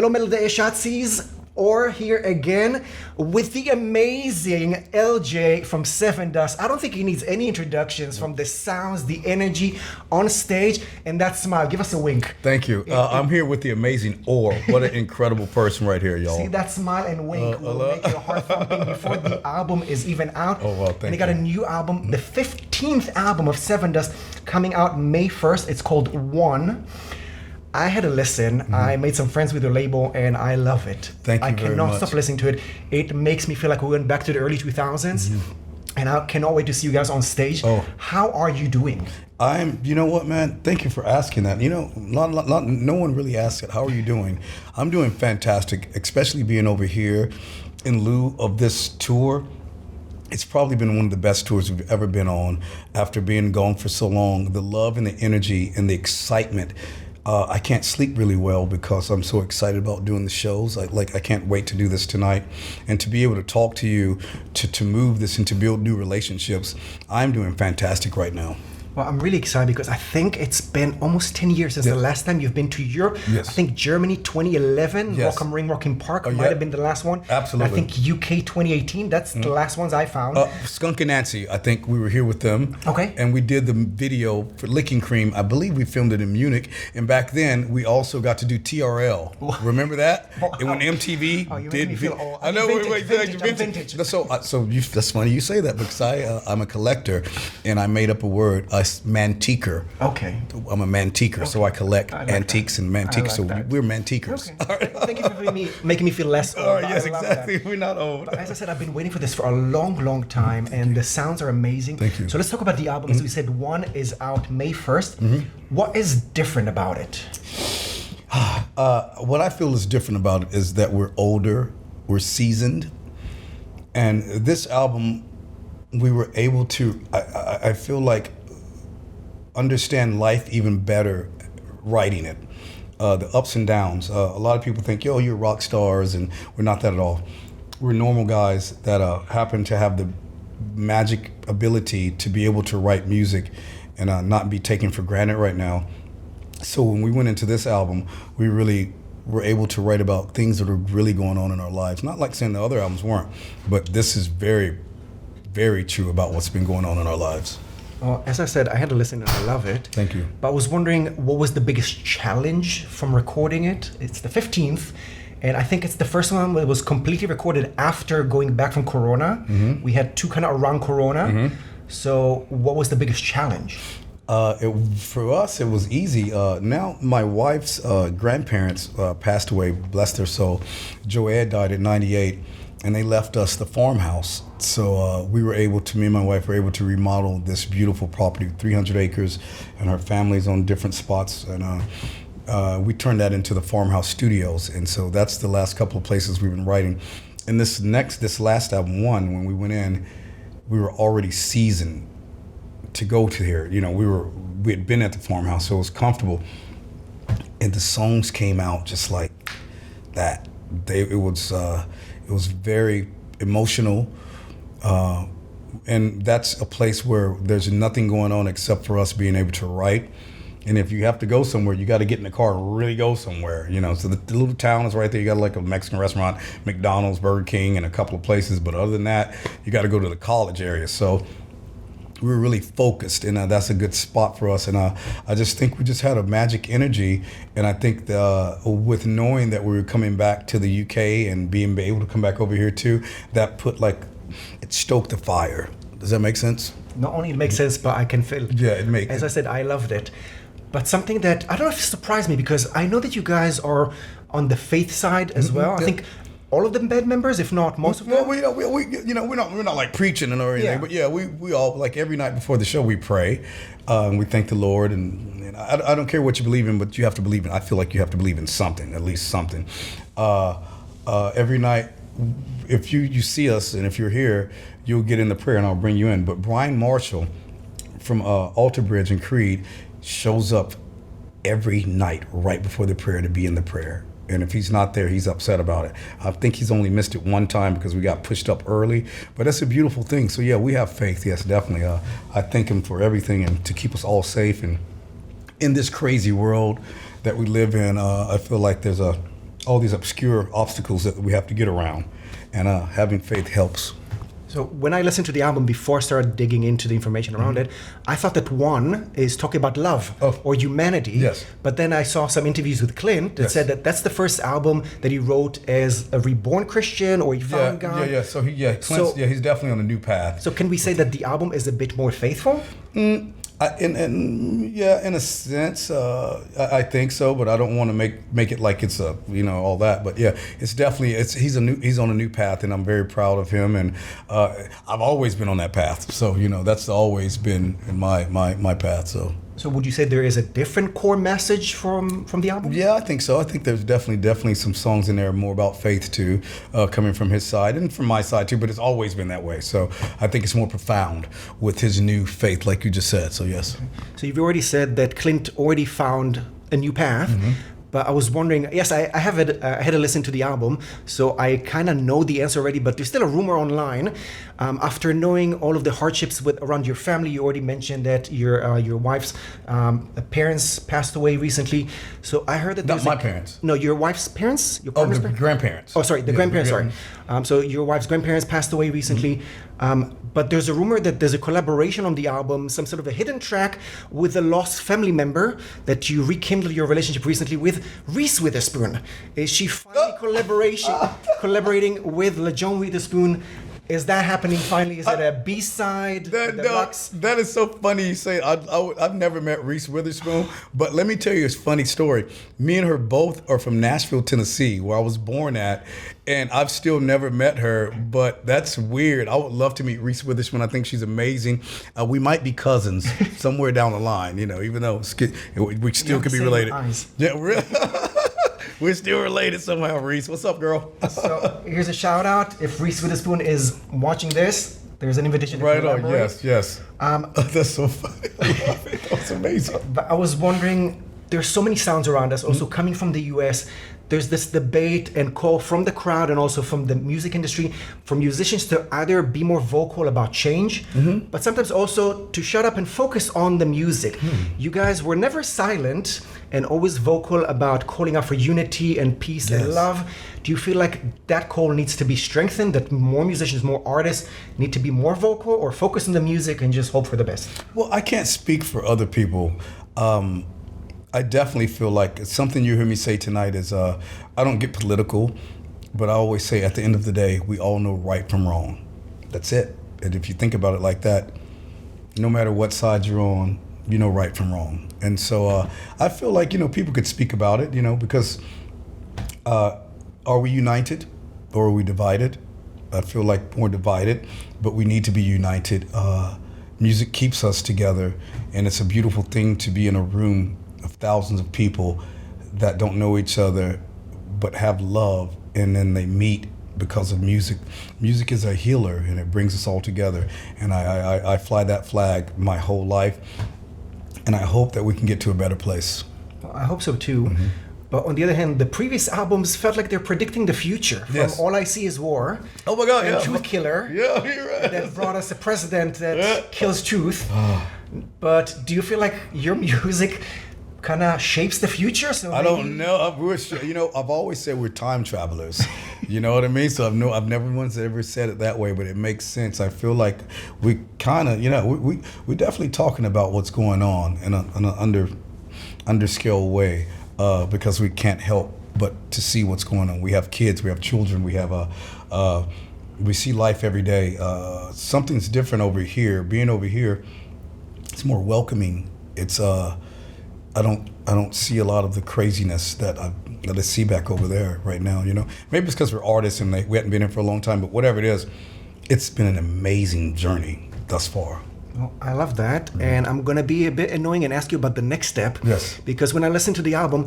Hello, Metal.de Shotzies. Or here again with the amazing LJ from Sevendust. I don't think he needs any introductions from the sounds, the energy on stage, and that smile. Give us a wink. Thank you. I'm here with the amazing Or. What an incredible person right here, y'all. See, that smile and wink will make your heart thumping before the album is even out. Oh, well, thank you. And they got a new album, the 15th album of Sevendust, coming out May 1st. It's called One. I had a listen. I made some friends with the label, and I love it. Thank you I very cannot much. stop listening to it. It makes me feel like we went back to the early 2000s, and I cannot wait to see you guys on stage. Oh. How are you doing? You know what, man? Thank you for asking that. You know, no one really asks it. How are you doing? I'm doing fantastic, especially being over here in lieu of this tour. It's probably been one of the best tours we've ever been on after being gone for so long. The love and the energy and the excitement. I can't sleep really well because I'm so excited about doing the shows. I can't wait to do this tonight and to be able to talk to you, to move this and to build new relationships. I'm doing fantastic right now. Well, I'm really excited because I think it's been almost 10 years since the last time you've been to Europe. Yes. I think Germany 2011, Yes. Rock am Ring, Rock in Park might yeah. have been the last one. Absolutely. I think UK 2018, that's the last ones I found. Skunk and Nancy, I think we were here with them. Okay. And we did the video for Licking Cream. I believe we filmed it in Munich. And back then, we also got to do TRL. Remember that? And when MTV you did... make me feel old. I know, Vintage. That's funny you say that because I'm a collector and I made up a word, mantiquer. Okay. I'm a mantiquer, so I collect I like antiques that. and mantiques. I like So that. we're mantiquers. Okay. Thank you for making me feel less old. All right, yes, I love exactly. that. We're not old. But as I said, I've been waiting for this for a long time, and the sounds are amazing. Thank you. So let's talk about the album. As we said, One is out May 1st. What is different about it? What I feel is different about it is that we're older, we're seasoned, and this album, we were able to, I feel like, understand life even better writing it. The ups and downs. A lot of people think, yo, you're rock stars, and we're not that at all. We're normal guys that happen to have the magic ability to be able to write music and not be taken for granted right now. So when we went into this album, we really were able to write about things that are really going on in our lives. Not like saying the other albums weren't, but this is very, very true about what's been going on in our lives. Well, as I said, I had to listen and I love it. Thank you. But I was wondering, what was the biggest challenge from recording it? It's the 15th, and I think it's the first one that was completely recorded after going back from Corona. We had two kind of around Corona. So what was the biggest challenge? For us, it was easy. Now, my wife's grandparents passed away, bless their soul. Joanne died at 98, and they left us the farmhouse. So me and my wife were able to remodel this beautiful property, 300 acres, and her family's on different spots. And we turned that into the farmhouse studios. And so that's the last couple of places we've been writing. And this last album, One, when we went in, we were already seasoned to go to here. You know, we had been at the farmhouse, so it was comfortable. And the songs came out just like that. It was very emotional. And that's a place where there's nothing going on except for us being able to write. And if you have to go somewhere, you got to get in the car and really go somewhere, you know. So the little town is right there. You got like a Mexican restaurant, McDonald's, Burger King, and a couple of places. But other than that, you got to go to the college area. So we were really focused, and that's a good spot for us. And I just think we just had a magic energy. And I think with knowing that we were coming back to the UK and being able to come back over here too, that it stoked the fire. Does that make sense? Not only it makes sense, but I can feel. Yeah, it makes. As I said, I loved it. But something that I don't know if it surprised me, because I know that you guys are on the faith side as well. I think all of them band members, if not most of them. Well, we're not like preaching or anything, but we all, like, every night before the show we pray, and we thank the Lord, and I don't care what you believe in, but you have to believe in. I feel like you have to believe in something, at least something. Every night, if you see us and if you're here, you'll get in the prayer and I'll bring you in. But Brian Marshall from Alter Bridge and Creed shows up every night right before the prayer to be in the prayer. And if he's not there, he's upset about it. I think he's only missed it one time because we got pushed up early. But that's a beautiful thing. So yeah, we have faith. Yes, definitely. I thank him for everything and to keep us all safe. And in this crazy world that we live in, I feel like there's all these obscure obstacles that we have to get around, and having faith helps. So when I listened to the album before I started digging into the information around it, I thought that one is talking about love or humanity. Yes. But then I saw some interviews with Clint that said that that's the first album that he wrote as a reborn Christian, or he found God. Yeah. So he's definitely on a new path. So can we say that the album is a bit more faithful? In a sense, I think so, but I don't want to make it like it's all that. But yeah, it's definitely he's on a new path, and I'm very proud of him. And I've always been on that path, so that's always been in my path. So would you say there is a different core message from the album? Yeah, I think so. I think there's definitely some songs in there more about faith too, coming from his side and from my side too, but it's always been that way. So I think it's more profound with his new faith, like you just said. So yes. So you've already said that Clint already found a new path. But I was wondering, yes, I had to listen to the album, so I kind of know the answer already, but there's still a rumor online. After knowing all of the hardships around your family, you already mentioned that your wife's parents passed away recently. So I heard that Not my parents. No, your wife's parents? Your the grandparents. Oh, sorry, the grandparents, sorry. So your wife's grandparents passed away recently. But there's a rumor that there's a collaboration on the album, some sort of a hidden track with a lost family member that you rekindled your relationship recently with Reese Witherspoon. Is she finally collaborating with LaJohn Witherspoon? Is that happening finally? Is it a B-side? That is so funny you say. I've never met Reese Witherspoon, but let me tell you a funny story. Me and her both are from Nashville, Tennessee, where I was born at, and I've still never met her, but that's weird. I would love to meet Reese Witherspoon. I think she's amazing. We might be cousins somewhere down the line, even though we still could be related. Eyes. Yeah, really. We're still related somehow, Reese. What's up, girl? So here's a shout out. If Reese Witherspoon is watching this, there's an invitation to collaborate. Right on, yes. That's so funny. I love it. That's amazing. But I was wondering, there's so many sounds around us, also coming from the US. There's this debate and call from the crowd and also from the music industry for musicians to either be more vocal about change, but sometimes also to shut up and focus on the music. You guys were never silent and always vocal about calling out for unity and peace and love. Do you feel like that call needs to be strengthened, that more musicians, more artists need to be more vocal, or focus on the music and just hope for the best? Well, I can't speak for other people. I definitely feel like something you hear me say tonight is I don't get political, but I always say at the end of the day, we all know right from wrong. That's it. And if you think about it like that, no matter what side you're on, you know right from wrong. And so I feel like, people could speak about it, because are we united or are we divided? I feel like more divided, but we need to be united. Music keeps us together, and it's a beautiful thing to be in a room of thousands of people that don't know each other but have love, and then they meet because of music. Music is a healer, and it brings us all together, and I fly that flag my whole life, and I hope that we can get to a better place. Well, I hope so too. But on the other hand, the previous albums felt like they're predicting the future. From All I See Is War. Oh my God, and Truth Killer. Yeah, you're right. That brought us a president that kills truth. But do you feel like your music kind of shapes the future? So I don't know. I've always said we're time travelers. You know what I mean? So I've never once ever said it that way, but it makes sense. I feel like we kind of, we're definitely talking about what's going on in an underscale way, because we can't help but to see what's going on. We have kids, we have children, we have we see life every day. Something's different over here. Being over here, it's more welcoming. It's I don't see a lot of the craziness that I see back over there right now. Maybe it's because we're artists and we hadn't been here for a long time. But whatever it is, it's been an amazing journey thus far. Well, I love that, and I'm gonna be a bit annoying and ask you about the next step. Yes. Because when I listened to the album,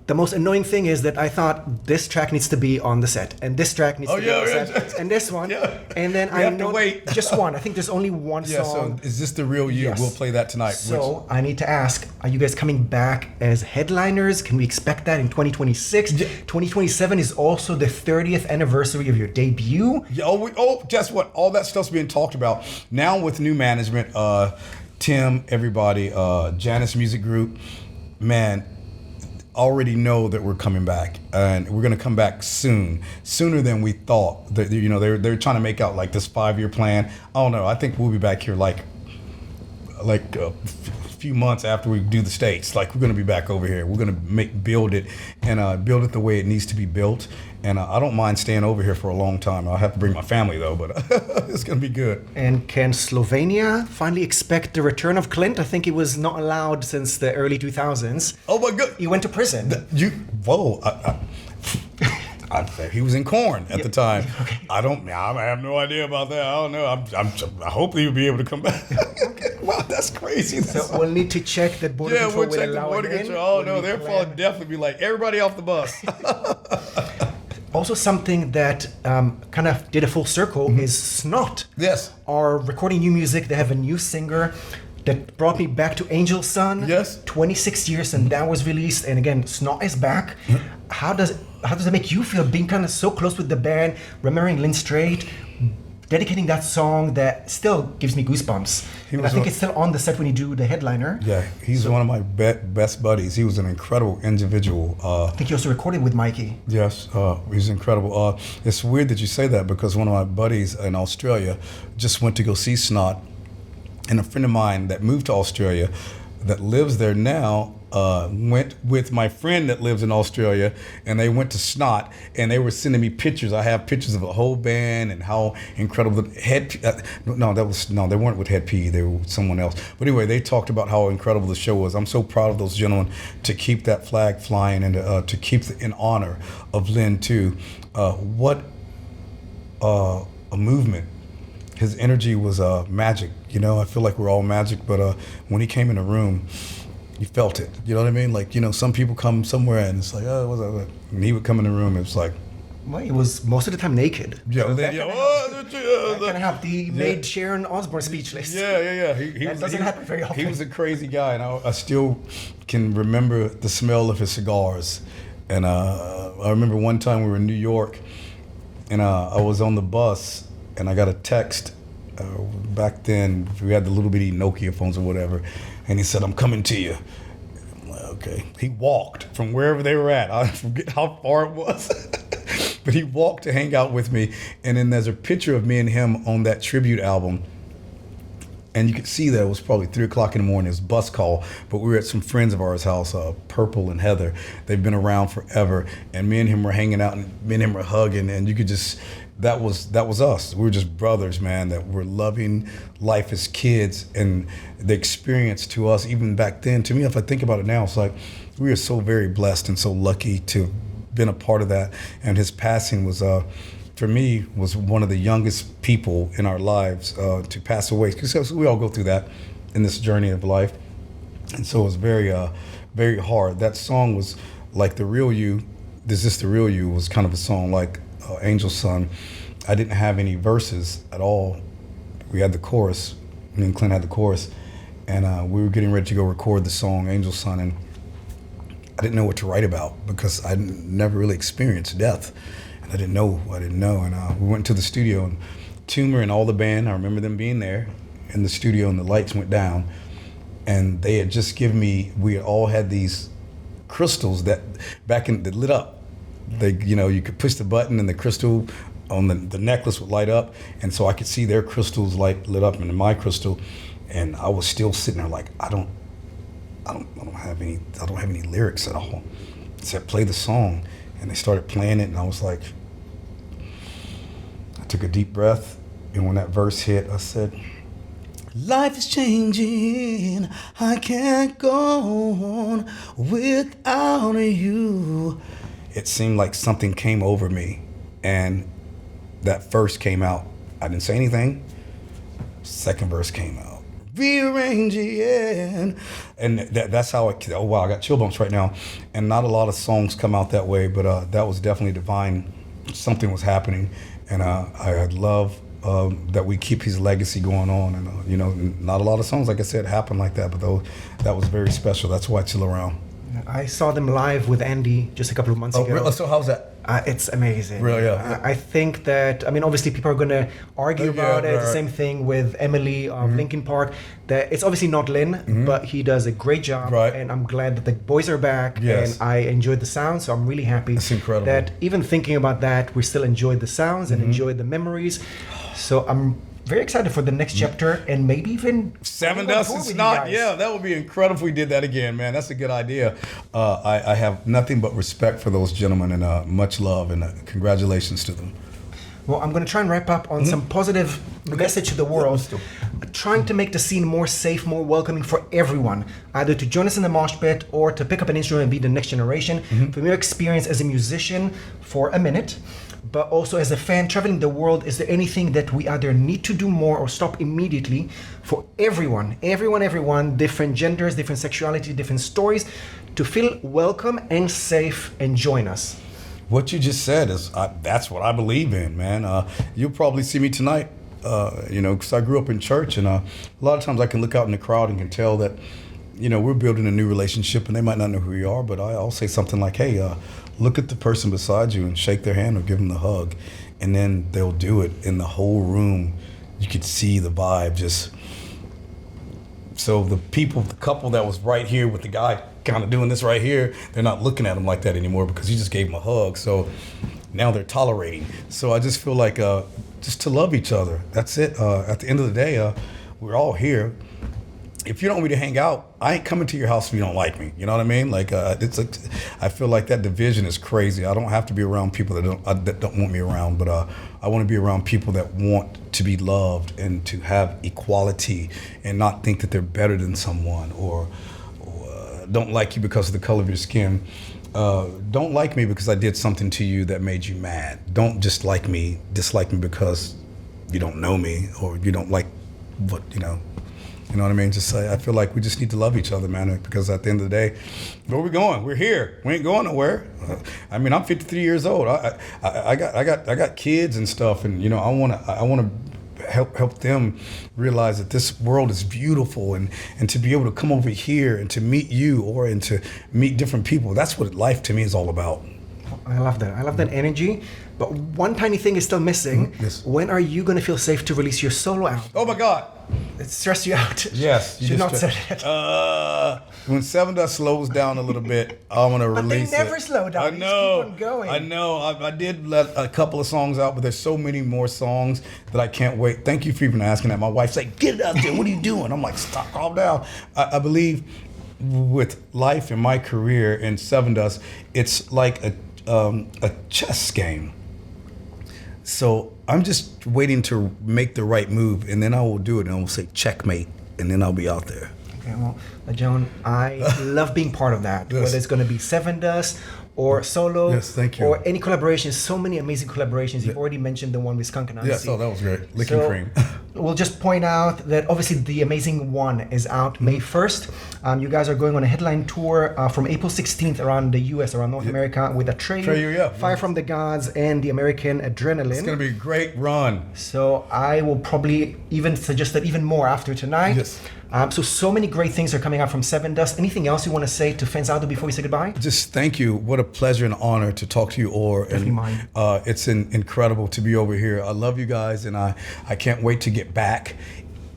the most annoying thing is that I thought this track needs to be on the set, and this track needs to be on the set, and this one, and then I know wait. Just one. I think there's only one song. So is this the real you? Yes. We'll play that tonight. So I need to ask: are you guys coming back as headliners? Can we expect that in 2026? 2027 is also the 30th anniversary of your debut. Yeah. Guess what? All that stuff's being talked about now with new management. Tim, everybody, Janice Music Group, man, already know that we're coming back, and we're going to come back sooner than we thought. That, you know, they're trying to make out like this 5-year plan. I don't know. I think we'll be back here like a few months after we do the States. Like, we're going to be back over here. We're going to build it build it the way it needs to be built. And I don't mind staying over here for a long time. I'll have to bring my family though, but it's going to be good. And can Slovenia finally expect the return of Clint? I think he was not allowed since the early 2000s. Oh my God! He went to prison. He was in Corn at the time. Okay. I have no idea about that. I don't know. I hope he will be able to come back. Okay. Wow, that's crazy. So we'll need to check that border control we'll will check the allow border him control. in. Oh no, they'll probably definitely be like, everybody off the bus. Also, something that kind of did a full circle is Snot. Yes. Are recording new music. They have a new singer that brought me back to Angel Sun. Yes. 26 years, and that was released. And again, Snot is back. How does it make you feel being kind of so close with the band, remembering Lynn Strait, dedicating that song that still gives me goosebumps? And I think it's still on the set when you do the headliner. Yeah, he's one of my best buddies. He was an incredible individual. I think he also recorded with Mikey. Yes, he's incredible. It's weird that you say that, because one of my buddies in Australia just went to go see Snot, and a friend of mine that moved to Australia that lives there now went with my friend that lives in Australia, and they went to Snot, and they were sending me pictures. I have pictures of the whole band and how incredible the Head. They weren't with Head P. They were with someone else. But anyway, they talked about how incredible the show was. I'm so proud of those gentlemen to keep that flag flying and to keep in honor of Lynn too. What a movement. His energy was magic. You know, I feel like we're all magic, but when he came in the room, you felt it. You know what I mean? Like, you know, some people come somewhere and it's like, oh, what's that? And he would come in the room, it was like... Well, he was most of the time naked. Yeah, so he made Sharon Osbourne speechless. Yeah. That doesn't happen very often. He was a crazy guy, and I still can remember the smell of his cigars. And I remember one time we were in New York, and I was on the bus, and I got a text. Back then, we had the little bitty Nokia phones or whatever, and he said, "I'm coming to you." I'm like, okay. He walked from wherever they were at. I forget how far it was, but he walked to hang out with me. And then there's a picture of me and him on that tribute album, and you could see that it was probably 3:00 in the morning. It was a bus call, but we were at some friends of ours' house, Purple and Heather. They've been around forever, and me and him were hanging out, and me and him were hugging, and you could just. That was us. We were just brothers, man, that were loving life as kids, and the experience to us, even back then, to me, if I think about it now, it's like we are so very blessed and so lucky to have been a part of that. And his passing was, for me, was one of the youngest people in our lives to pass away, because we all go through that in this journey of life. And so it was very, very hard. That song was like The Real You, Is This The Real You, was kind of a song like Angel Sun. I didn't have any verses at all. We had the chorus. Me and Clint had the chorus, and we were getting ready to go record the song Angel Sun, and I didn't know what to write about because I never really experienced death, and I didn't know. And we went to the studio, and Toomer and all the band, I remember them being there in the studio, and the lights went down, and they had just given me, we had all had these crystals that lit up. They, you know, you could push the button and the crystal on the necklace would light up, and so I could see their crystals lit up into my crystal, and I was still sitting there like I don't have any lyrics at all. I said, play the song, and they started playing it, and I was like, I took a deep breath, and when that verse hit, I said, life is changing, I can't go on without you. It seemed like something came over me, and that verse came out. I didn't say anything. Second verse came out. Rearranging. And that's how oh wow, I got chill bumps right now. And not a lot of songs come out that way, but that was definitely divine. Something was happening, and I love that we keep his legacy going on. And you know, not a lot of songs, like I said, happen like that, but that was very special. That's why I chill around. I saw them live with Andy just a couple of months ago. Really? So how's that? It's amazing. Really, yeah. I think that, I mean, obviously people are going to argue about it. right. The same thing with Emily of Linkin Park. That it's obviously not Lynn, but he does a great job. Right. And I'm glad that the boys are back. Yes. And I enjoyed the sound. So I'm really happy It's incredible. that even thinking about that, we still enjoyed the sounds and enjoyed the memories. So I'm very excited for the next chapter and maybe even Sevendust. It's not. Yeah, that would be incredible if we did that again, man. That's a good idea. I have nothing but respect for those gentlemen and much love and congratulations to them. Well, I'm going to try and wrap up on some positive message to the world, trying to make the scene more safe, more welcoming for everyone, either to join us in the mosh pit or to pick up an instrument and be the next generation. From your experience as a musician for a minute, but also as a fan traveling the world, is there anything that we either need to do more or stop immediately for everyone, different genders, different sexuality, different stories, to feel welcome and safe and join us? What you just said is that's what I believe in, man. You'll probably see me tonight, because I grew up in church, and a lot of times I can look out in the crowd and can tell that, we're building a new relationship, and they might not know who you are, but I'll say something like, hey, look at the person beside you and shake their hand or give them the hug, and then they'll do it in the whole room. You could see the vibe just. So the couple that was right here with the guy kind of doing this right here, they're not looking at him like that anymore because you just gave him a hug. So now they're tolerating. So I just feel like just to love each other. That's it. At the end of the day, we're all here. If you don't want me to hang out, I ain't coming to your house if you don't like me. You know what I mean? Like I feel like that division is crazy. I don't have to be around people that don't want me around, but I want to be around people that want to be loved and to have equality and not think that they're better than someone or don't like you because of the color of your skin. Don't like me because I did something to you that made you mad. Don't just dislike me because you don't know me or you don't like what. You know what I mean? I feel like we just need to love each other, man, because at the end of the day, where we going? We're here. We ain't going nowhere. I'm 53 years old. I got kids and stuff, and I want to help them realize that this world is beautiful, and to be able to come over here and to meet you and to meet different people. That's what life to me is all about. I love that. I love that energy. But one tiny thing is still missing. Yes. When are you going to feel safe to release your solo album? Oh my God. It stressed you out. Yes. Should not say that. When Sevendust slows down a little bit, I'm going to release it. But they never slow down. I know. They just keep on going. I know. I did let a couple of songs out, but there's so many more songs that I can't wait. Thank you for even asking that. My wife's like, get it out there. What are you doing? I'm like, stop, calm down. I believe with life and my career in Sevendust, it's like a chess game. So I'm just waiting to make the right move, and then I will do it, and I will say checkmate, and then I'll be out there. Okay, well, Joan, I love being part of that. Yes. Whether it's going to be Sevendust or solo, Yes, thank you. or any collaborations. So many amazing collaborations. You've already mentioned the one with Skunk and Yes, that was great. Licking Cream. We'll just point out that obviously The Amazing One is out May 1st. You guys are going on a headline tour from April 16th around the U.S., around North America, with Atreyu, Fire from the Gods, and the American Adrenaline. It's going to be a great run. So I will probably even suggest that even more after tonight. Yes. So many great things are coming out from Sevendust. Anything else you want to say to fans out there before we say goodbye? Just thank you. What a pleasure and honor to talk to you, Or. Definitely mine. It's incredible to be over here. I love you guys, and I can't wait to get back.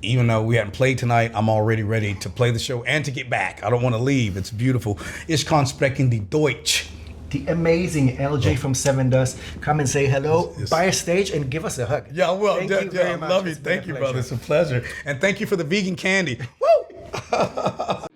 Even though we hadn't played tonight, I'm already ready to play the show and to get back. I don't want to leave. It's beautiful. Ich kann sprechen die Deutsch. The amazing LJ from Sevendust. Come and say hello, buy a stage, and give us a hug. Yeah, I will. Thank you very much. Love you. It's been Thank a you, pleasure. brother. It's a pleasure. And thank you for the vegan candy. Woo!